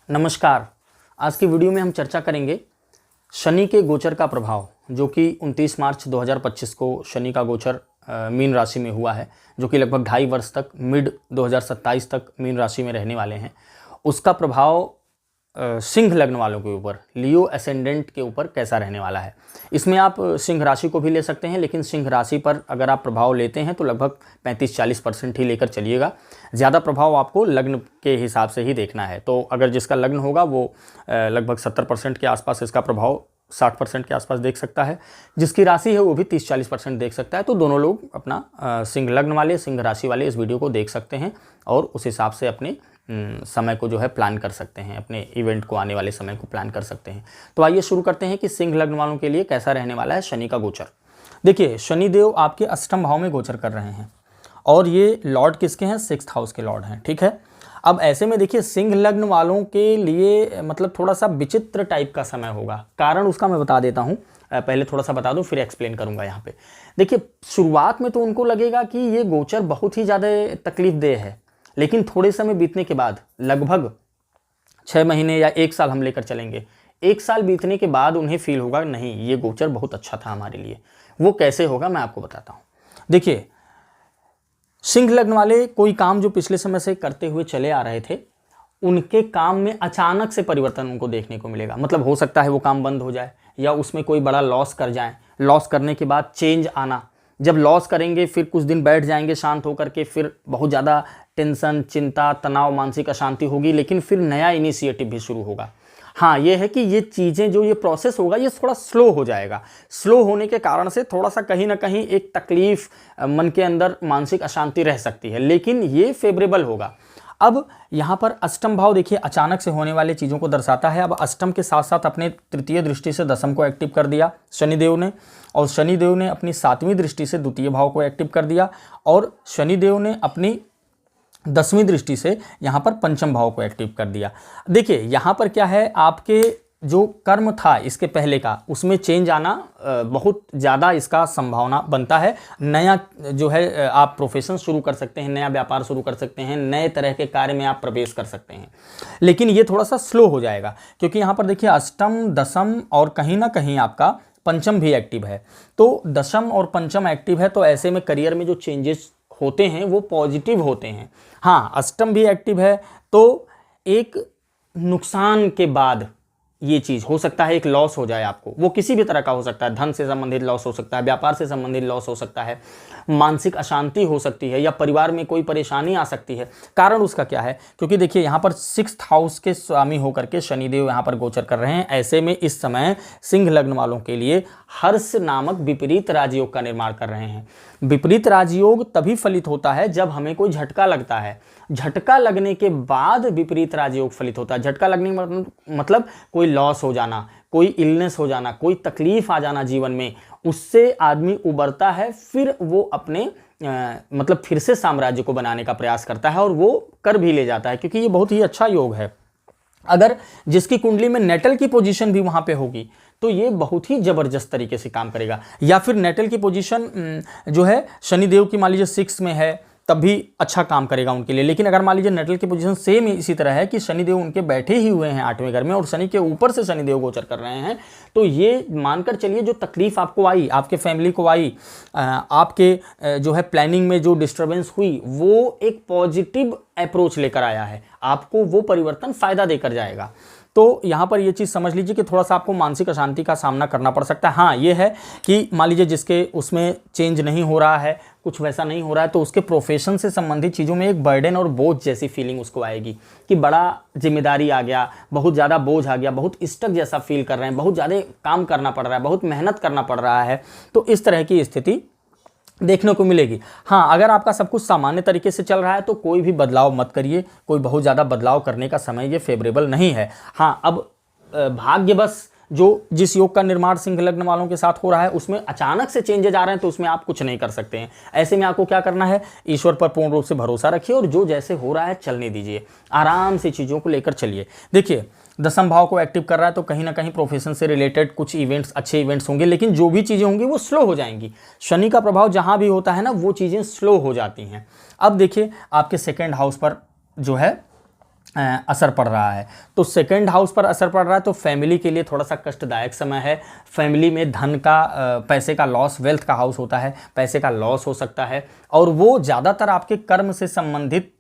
नमस्कार। आज की वीडियो में हम चर्चा करेंगे शनि के गोचर का प्रभाव, जो कि 29 मार्च 2025 को शनि का गोचर मीन राशि में हुआ है, जो कि लगभग 2.5 वर्ष तक मिड 2027 तक मीन राशि में रहने वाले हैं। उसका प्रभाव सिंह लग्न वालों के ऊपर, लियो एसेंडेंट के ऊपर कैसा रहने वाला है। इसमें आप सिंह राशि को भी ले सकते हैं, लेकिन सिंह राशि पर अगर आप प्रभाव लेते हैं तो लगभग 35-40% ही लेकर चलिएगा। ज़्यादा प्रभाव आपको लग्न के हिसाब से ही देखना है। तो अगर जिसका लग्न होगा वो लगभग 70% के आसपास इसका प्रभाव 60% के आसपास देख सकता है। जिसकी राशि है वो भी 30-40% देख सकता है। तो दोनों लोग अपना सिंह लग्न वाले, सिंह राशि वाले इस वीडियो को देख सकते हैं और उस हिसाब से अपने समय को जो है प्लान कर सकते हैं, अपने इवेंट को, आने वाले समय को प्लान कर सकते हैं। तो आइए शुरू करते हैं कि सिंह लग्न वालों के लिए कैसा रहने वाला है शनि का गोचर। देखिए, शनिदेव आपके अष्टम भाव में गोचर कर रहे हैं और ये लॉर्ड किसके हैं? 6th हाउस के लॉर्ड हैं। ठीक है, अब ऐसे में देखिए सिंह लग्न वालों के लिए मतलब थोड़ा सा विचित्र टाइप का समय होगा। कारण उसका मैं बता देता हूँ, पहले थोड़ा सा बता दूं फिर एक्सप्लेन करूंगा यहाँ पे। देखिए, शुरुआत में तो उनको लगेगा कि ये गोचर बहुत ही ज़्यादा तकलीफदेह है, लेकिन थोड़े समय बीतने के बाद, लगभग 6 महीने या 1 साल हम लेकर चलेंगे, 1 साल बीतने के बाद उन्हें फील होगा नहीं, ये गोचर बहुत अच्छा था हमारे लिए। वो कैसे होगा मैं आपको बताता हूँ। देखिए, सिंह लग्न वाले कोई काम जो पिछले समय से करते हुए चले आ रहे थे, उनके काम में अचानक से परिवर्तन उनको देखने को मिलेगा। मतलब हो सकता है वो काम बंद हो जाए या उसमें कोई बड़ा लॉस कर जाए। लॉस करने के बाद चेंज आना, जब लॉस करेंगे फिर कुछ दिन बैठ जाएंगे शांत होकर के, फिर बहुत ज़्यादा टेंशन, चिंता, तनाव, मानसिक अशांति होगी, लेकिन फिर नया इनिशिएटिव भी शुरू होगा। हाँ, ये है कि ये चीज़ें जो ये प्रोसेस होगा ये थोड़ा स्लो हो जाएगा। स्लो होने के कारण से थोड़ा सा कहीं ना कहीं एक तकलीफ, मन के अंदर मानसिक अशांति रह सकती है, लेकिन ये फेवरेबल होगा। अब यहाँ पर अष्टम भाव देखिए अचानक से होने वाले चीज़ों को दर्शाता है। अब अष्टम के साथ साथ अपने तृतीय दृष्टि से दशम को एक्टिव कर दिया शनिदेव ने, और शनिदेव ने अपनी 7वीं दृष्टि से द्वितीय भाव को एक्टिव कर दिया, और शनिदेव ने अपनी 10वीं दृष्टि से यहाँ पर पंचम भाव को एक्टिव कर दिया। देखिए, यहाँ पर क्या है, आपके जो कर्म था इसके पहले का, उसमें चेंज आना बहुत ज़्यादा इसका संभावना बनता है। नया जो है आप प्रोफेशन शुरू कर सकते हैं, नया व्यापार शुरू कर सकते हैं, नए तरह के कार्य में आप प्रवेश कर सकते हैं, लेकिन ये थोड़ा सा स्लो हो जाएगा, क्योंकि यहाँ पर देखिए अष्टम, दशम और कहीं ना कहीं आपका पंचम भी एक्टिव है। तो दशम और पंचम एक्टिव है, तो ऐसे में करियर में जो चेंजेस होते हैं वो पॉजिटिव होते हैं। हाँ, अष्टम भी एक्टिव है, तो एक नुकसान के बाद ये चीज़ हो सकता है, एक लॉस हो जाए आपको। वो किसी भी तरह का हो सकता है, धन से संबंधित लॉस हो सकता है, व्यापार से संबंधित लॉस हो सकता है, मानसिक अशांति हो सकती है, या परिवार में कोई परेशानी आ सकती है। कारण उसका क्या है? क्योंकि देखिए यहाँ पर 6th हाउस के स्वामी होकर के शनिदेव यहाँ पर गोचर कर रहे हैं। ऐसे में इस समय सिंह लग्न वालों के लिए हर्ष नामक विपरीत राजयोग का निर्माण कर रहे हैं। विपरीत राजयोग तभी फलित होता है जब हमें कोई झटका लगता है। झटका लगने के बाद विपरीत राजयोग फलित होता है। झटका लगने मतलब कोई लॉस हो जाना, कोई इलनेस हो जाना, कोई तकलीफ आ जाना जीवन में, उससे आदमी उबरता है, फिर वो अपने मतलब फिर से साम्राज्य को बनाने का प्रयास करता है और वो कर भी ले जाता है, क्योंकि ये बहुत ही अच्छा योग है। अगर जिसकी कुंडली में नेटल की पोजीशन भी वहां पे होगी तो ये बहुत ही जबरदस्त तरीके से काम करेगा। या फिर नेटल की पोजीशन जो है शनिदेव की मान लीजिए 6 में है, तब भी अच्छा काम करेगा उनके लिए। लेकिन अगर मान लीजिए नेटल की पोजीशन सेम इसी तरह है कि शनिदेव उनके बैठे ही हुए हैं 8वें घर में और शनि के ऊपर से शनिदेव गोचर कर रहे हैं, तो ये मानकर चलिए जो तकलीफ आपको आई, आपके फैमिली को आई, आपके जो है प्लानिंग में जो डिस्टर्बेंस हुई, वो एक पॉजिटिव अप्रोच लेकर आया है। आपको वो परिवर्तन फायदा देकर जाएगा। तो यहाँ पर ये चीज़ समझ लीजिए कि थोड़ा सा आपको मानसिक अशांति का सामना करना पड़ सकता है। हाँ, ये है कि मान लीजिए जिसके उसमें चेंज नहीं हो रहा है, कुछ वैसा नहीं हो रहा है, तो उसके प्रोफेशन से संबंधित चीज़ों में एक बर्डन और बोझ जैसी फीलिंग उसको आएगी कि बड़ा जिम्मेदारी आ गया, बहुत ज़्यादा बोझ आ गया, बहुत स्टक जैसा फील कर रहे हैं, बहुत ज़्यादा काम करना पड़ रहा है, बहुत मेहनत करना पड़ रहा है। तो इस तरह की स्थिति देखने को मिलेगी। हाँ, अगर आपका सब कुछ सामान्य तरीके से चल रहा है तो कोई भी बदलाव मत करिए। कोई बहुत ज़्यादा बदलाव करने का समय ये फेवरेबल नहीं है। हाँ, अब भाग्यवश जो जिस योग का निर्माण सिंह लग्न वालों के साथ हो रहा है उसमें अचानक से चेंजेज आ रहे हैं, तो उसमें आप कुछ नहीं कर सकते हैं। ऐसे में आपको क्या करना है, ईश्वर पर पूर्ण रूप से भरोसा रखिए और जो जैसे हो रहा है चलने दीजिए, आराम से चीज़ों को लेकर चलिए। देखिए, दशम भाव को एक्टिव कर रहा है तो कहीं ना कहीं प्रोफेशन से रिलेटेड कुछ इवेंट्स, अच्छे इवेंट्स होंगे, लेकिन जो भी चीज़ें होंगी वो स्लो हो जाएंगी। शनि का प्रभाव जहाँ भी होता है ना, वो चीज़ें स्लो हो जाती हैं। अब देखिए, आपके 2nd हाउस पर जो है असर पड़ रहा है। तो सेकंड हाउस पर असर पड़ रहा है तो फैमिली के लिए थोड़ा सा कष्टदायक समय है। फैमिली में धन का पैसे का लॉस, वेल्थ का हाउस होता है, पैसे का लॉस हो सकता है और वो ज़्यादातर आपके कर्म से संबंधित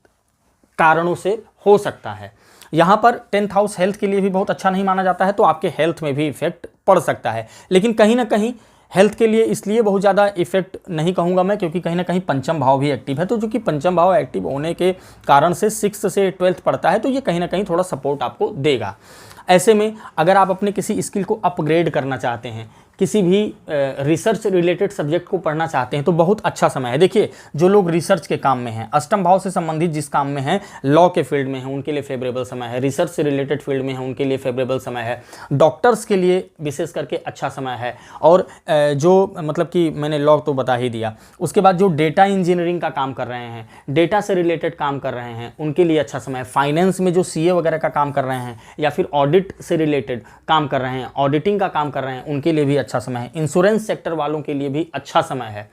कारणों से हो सकता है। यहाँ पर 10th हाउस हेल्थ के लिए भी बहुत अच्छा नहीं माना जाता है, तो आपके हेल्थ में भी इफेक्ट पड़ सकता है। लेकिन कहीं ना कहीं हेल्थ के लिए इसलिए बहुत ज़्यादा इफेक्ट नहीं कहूँगा मैं, क्योंकि कहीं ना कहीं पंचम भाव भी एक्टिव है। तो जो कि पंचम भाव एक्टिव होने के कारण से 6th से 12th पड़ता है, तो ये कहीं ना कहीं थोड़ा सपोर्ट आपको देगा। ऐसे में अगर आप अपने किसी स्किल को अपग्रेड करना चाहते हैं, किसी भी रिसर्च रिलेटेड सब्जेक्ट को पढ़ना चाहते हैं, तो बहुत अच्छा समय है। देखिए, जो लोग रिसर्च के काम में हैं, अष्टम भाव से संबंधित जिस काम में हैं, लॉ के फील्ड में हैं, उनके लिए फेवरेबल समय है। रिसर्च से रिलेटेड फील्ड में हैं, उनके लिए फेवरेबल समय है। डॉक्टर्स के लिए विशेष करके अच्छा समय है। और जो मतलब कि मैंने लॉ तो बता ही दिया। उसके बाद जो डेटा इंजीनियरिंग का काम कर रहे हैं, डेटा से रिलेटेड काम कर रहे हैं, उनके लिए अच्छा समय है। फाइनेंस में जो सीए वगैरह का काम कर रहे हैं या फिर ऑडिट से रिलेटेड काम कर रहे हैं, ऑडिटिंग का काम कर रहे हैं, उनके लिए भी अच्छा समय है। इंश्योरेंस सेक्टर वालों के लिए भी अच्छा समय है।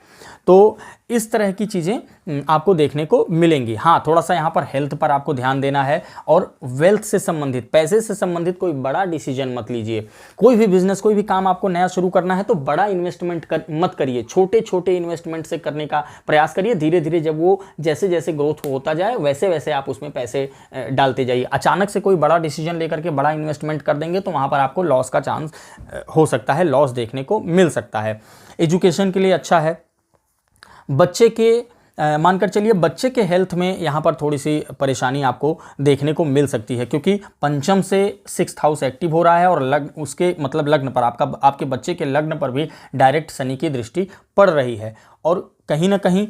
तो इस तरह की चीज़ें आपको देखने को मिलेंगी। हाँ, थोड़ा सा यहाँ पर हेल्थ पर आपको ध्यान देना है और वेल्थ से संबंधित, पैसे से संबंधित कोई बड़ा डिसीजन मत लीजिए। कोई भी बिजनेस, कोई भी काम आपको नया शुरू करना है तो बड़ा इन्वेस्टमेंट मत करिए। छोटे छोटे इन्वेस्टमेंट से करने का प्रयास करिए। धीरे धीरे जब वो जैसे जैसे ग्रोथ होता जाए वैसे वैसे आप उसमें पैसे डालते जाइए। अचानक से कोई बड़ा डिसीजन लेकर के बड़ा इन्वेस्टमेंट कर देंगे तो वहाँ पर आपको लॉस का चांस हो सकता है, लॉस देखने को मिल सकता है। एजुकेशन के लिए अच्छा है। बच्चे के मानकर चलिए बच्चे के हेल्थ में यहाँ पर थोड़ी सी परेशानी आपको देखने को मिल सकती है, क्योंकि पंचम से 6th हाउस एक्टिव हो रहा है और लग्न, उसके मतलब लग्न पर आपके बच्चे के लग्न पर भी डायरेक्ट शनि की दृष्टि पड़ रही है और कहीं ना कहीं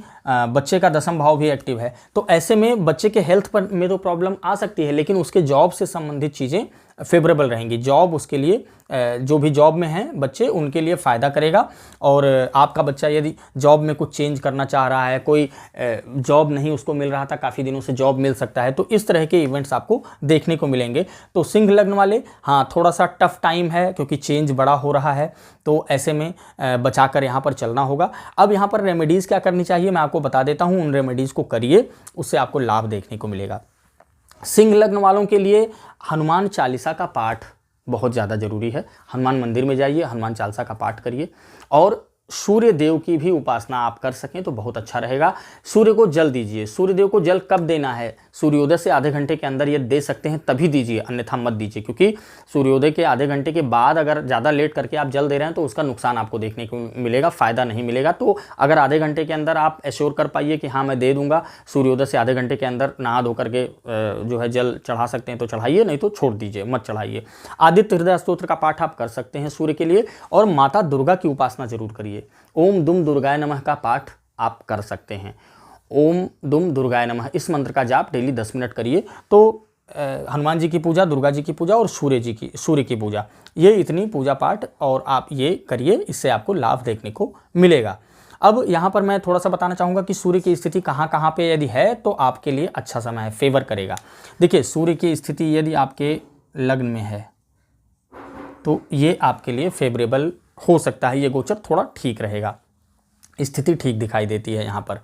बच्चे का 10th भाव भी एक्टिव है। तो ऐसे में बच्चे के हेल्थ पर में तो प्रॉब्लम आ सकती है, लेकिन उसके जॉब से संबंधित चीज़ें फेवरेबल रहेंगी। जॉब उसके लिए, जो भी जॉब में हैं बच्चे, उनके लिए फ़ायदा करेगा। और आपका बच्चा यदि जॉब में कुछ चेंज करना चाह रहा है, कोई जॉब नहीं उसको मिल रहा था, काफ़ी दिनों से जॉब मिल सकता है, तो इस तरह के इवेंट्स आपको देखने को मिलेंगे। तो सिंह लग्न वाले, हाँ, थोड़ा सा टफ टाइम है क्योंकि चेंज बड़ा हो रहा है, तो ऐसे में बचाकर यहाँ पर चलना होगा। अब यहाँ पर रेमेडीज़ क्या करनी चाहिए मैं आपको बता देता हूँ। उन रेमेडीज़ को करिए, उससे आपको लाभ देखने को मिलेगा। सिंह लग्न वालों के लिए हनुमान चालीसा का पाठ बहुत ज़्यादा जरूरी है। हनुमान मंदिर में जाइए, हनुमान चालीसा का पाठ करिए और सूर्य देव की भी उपासना आप कर सकें तो बहुत अच्छा रहेगा। सूर्य को जल दीजिए। सूर्य देव को जल कब देना है? सूर्योदय से आधे घंटे के अंदर ये दे सकते हैं तभी दीजिए, अन्यथा मत दीजिए, क्योंकि सूर्योदय के आधे घंटे के बाद अगर ज़्यादा लेट करके आप जल दे रहे हैं तो उसका नुकसान आपको देखने को मिलेगा, फ़ायदा नहीं मिलेगा। तो अगर आधे घंटे के अंदर आप एश्योर कर पाइए कि हाँ मैं दे दूँगा, सूर्योदय से आधे घंटे के अंदर नहा धो करके जो है जल चढ़ा सकते हैं तो चढ़ाइए, नहीं तो छोड़ दीजिए, मत चढ़ाइए। आदित्य हृदय स्तोत्र का पाठ आप कर सकते हैं सूर्य के लिए, और माता दुर्गा की उपासना जरूर करिए। ओम दुम दुर्गाय नमः का पाठ आप कर सकते हैं। ओम दुम दुर्गाय नमः, इस मंत्र का जाप डेली 10 मिनट करिए तो हनुमान जी की पूजा, दुर्गा जी की पूजा और सूर्य की पूजा, ये इतनी पूजा पाठ और आप ये करिए, इससे आपको लाभ देखने को मिलेगा। अब यहाँ पर मैं थोड़ा सा बताना चाहूँगा कि सूर्य की स्थिति कहाँ कहाँ पे यदि है तो आपके लिए अच्छा समय है, फेवर करेगा। देखिए, सूर्य की स्थिति यदि आपके लग्न में है तो ये आपके लिए फेवरेबल हो सकता है, ये गोचर थोड़ा ठीक रहेगा, स्थिति ठीक दिखाई देती है यहाँ पर।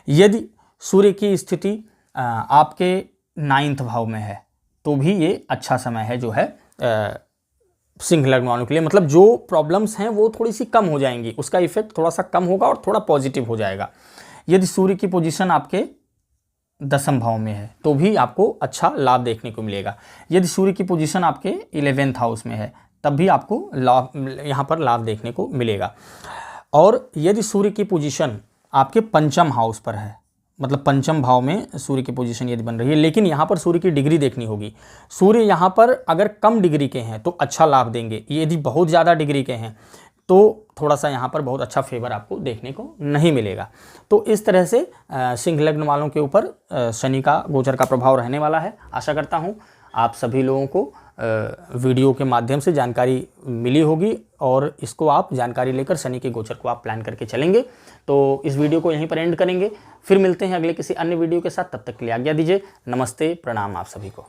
यदि सूर्य की स्थिति आपके 9th भाव में है तो भी ये अच्छा समय है, जो है सिंह लग्न वालों के लिए। मतलब जो प्रॉब्लम्स हैं वो थोड़ी सी कम हो जाएंगी, उसका इफेक्ट थोड़ा सा कम होगा और थोड़ा पॉजिटिव हो जाएगा। यदि सूर्य की पोजीशन आपके 10th भाव में है तो भी आपको अच्छा लाभ देखने को मिलेगा। यदि सूर्य की पोजीशन आपके 11th हाउस में है तब भी आपको लाभ, यहाँ पर लाभ देखने को मिलेगा। और यदि सूर्य की पोजीशन आपके पंचम हाउस पर है, मतलब पंचम भाव में सूर्य की पोजीशन यदि बन रही है, लेकिन यहाँ पर सूर्य की डिग्री देखनी होगी। सूर्य यहाँ पर अगर कम डिग्री के हैं तो अच्छा लाभ देंगे, यदि बहुत ज़्यादा डिग्री के हैं तो थोड़ा सा यहाँ पर बहुत अच्छा फेवर आपको देखने को नहीं मिलेगा। तो इस तरह से सिंह लग्न वालों के ऊपर शनि का गोचर का प्रभाव रहने वाला है। आशा करता हूँ आप सभी लोगों को वीडियो के माध्यम से जानकारी मिली होगी और इसको आप जानकारी लेकर शनि के गोचर को आप प्लान करके चलेंगे। तो इस वीडियो को यहीं पर एंड करेंगे, फिर मिलते हैं अगले किसी अन्य वीडियो के साथ। तब तक के लिए आज्ञा दीजिए। नमस्ते, प्रणाम आप सभी को।